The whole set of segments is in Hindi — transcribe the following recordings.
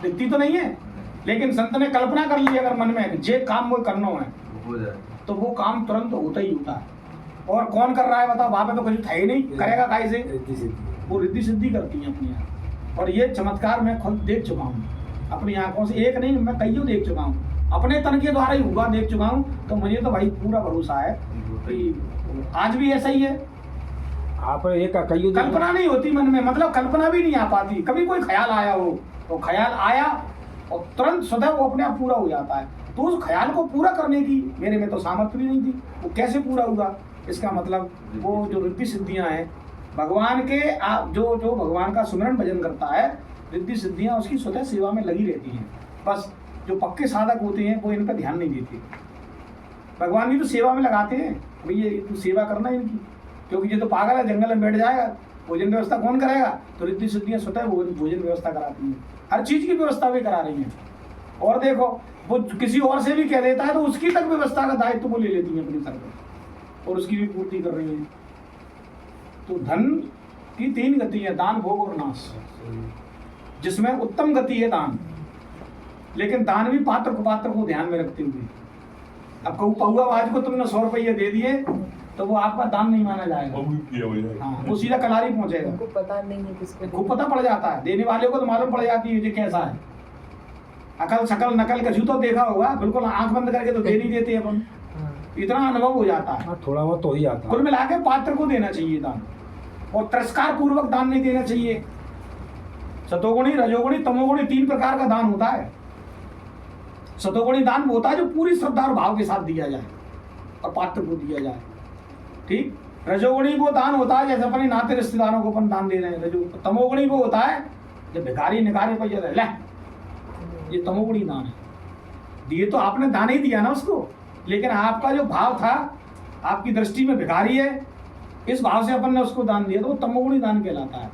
दिखती तो नहीं है, लेकिन संत ने कल्पना कर ली अगर मन में जे काम वो करना है तो वो काम तुरंत होता ही होता है। और कौन कर रहा है बताओ, वहां पे तो कुछ था ही नहीं, करेगा काहे से? वो रिद्धि सिद्धि करती है अपनी यहाँ। और ये चमत्कार मैं खुद देख चुका हूँ अपनी आंखों से, एक नहीं मैं कईयों देख चुका हूँ, अपने तन के द्वारा ही हुआ देख चुका हूँ। तो मुझे तो भाई पूरा भरोसा है कि आज भी ऐसा ही है। आप एक कईयों कल्पना नहीं होती मन में, मतलब कल्पना भी नहीं आ पाती। कभी कोई ख्याल आया हो तो ख्याल आया और तुरंत स्वतः वो अपने आप पूरा हो जाता है। तो उस ख्याल को पूरा करने की मेरे में तो सामर्थ्य भी नहीं थी, वो कैसे पूरा हुआ? इसका मतलब वो जो रिद्धि सिद्धियां हैं भगवान के जो जो भगवान का सुमिरन भजन करता है, रिद्धि सिद्धियां उसकी स्वतः सेवा में लगी रहती हैं। बस जो पक्के साधक होते हैं वो इन पर ध्यान नहीं देते। भगवान की तो सेवा में लगाते हैं, भैया तू सेवा करना इनकी, क्योंकि ये तो पागल है, जंगल में बैठ जाएगा, भोजन व्यवस्था कौन कराएगा? तो रिद्धि सिद्धियां स्वतः भोजन व्यवस्था कराती हैं, हर चीज की व्यवस्था भी करा रही हैं। और देखो वो किसी और से भी कह देता है तो उसकी तक व्यवस्था का दायित्व वो ले लेती हैं अपने सर पर और उसकी भी पूर्ति कर रही हैं। तो धन की 3 गति है, दान, भोग और नाश, जिसमें उत्तम गति है दान। लेकिन दान भी पात्र को ध्यान में रखते हुए। अब कहूँ पौआ आज को तुमने 100 रुपये दे दिए तो वो आपका दान नहीं माना जाएगा। हाँ, वो सीधा कलारी पहुंचेगा। पता नहीं है किसको, खूब पता पड़ जाता है, देने वाले को तो मालूम पड़ जाती है ये कैसा है। अकल शकल नकल का जूतो देखा होगा, बिल्कुल आंख बंद करके तो दे नहीं देते अपन, इतना अनुभव हो जाता है। थोड़ा बहुत तो ही आता है। कुल मिला के पात्र को देना चाहिए दान, और तिरस्कार पूर्वक दान नहीं देना चाहिए। सतोगुणी, रजोगुणी, तमोगुणी 3 प्रकार का दान होता है। सतोगुणी दान वो होता है जो पूरी श्रद्धा और भाव के साथ दिया जाए और पात्र को दिया जाए, ठीक। रजोगुणी वो दान होता है जैसे अपने नाते रिश्तेदारों को अपन दान दे रहे हैं। तमोगुणी वो होता है जब भिखारी निकारे पर ले, ये तमोगुणी दान है। दिए तो आपने दान ही दिया ना उसको, लेकिन आपका जो भाव था, आपकी दृष्टि में भिखारी है, इस भाव से अपन ने उसको दान दिया, तो वो तमोगुणी दान कहलाता है।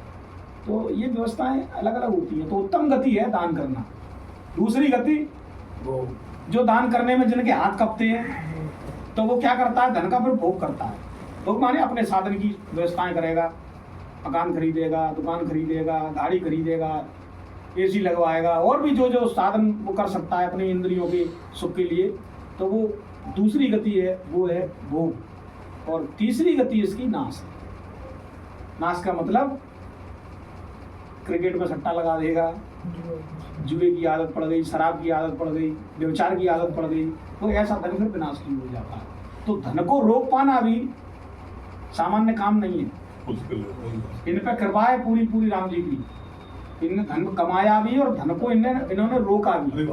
तो ये व्यवस्थाएं अलग अलग होती हैं। तो उत्तम गति है दान करना। दूसरी गति जो दान करने में जिनके हाथ कपते हैं तो वो क्या करता है, धन का फिर भोग करता है। भोग माने अपने साधन की व्यवस्थाएं करेगा, मकान खरीदेगा, दुकान खरीदेगा, गाड़ी खरीदेगा, एसी लगवाएगा, और भी जो जो साधन वो कर सकता है अपनी इंद्रियों के सुख के लिए। तो वो दूसरी गति है, वो है भोग। और तीसरी गति इसकी नाश है। नाश का मतलब क्रिकेट में सट्टा लगा देगा, जुए की आदत पड़ गई, शराब की आदत पड़ गई, व्यभिचार की आदत पड़ गई, तो ऐसा धन फिर विनाश की हो जाता है। तो धन को रोक पाना भी सामान्य काम नहीं है। इन पर कृपा है पूरी पूरी राम जी की। इनने धन कमाया भी और धन को इन्होंने रोका भी।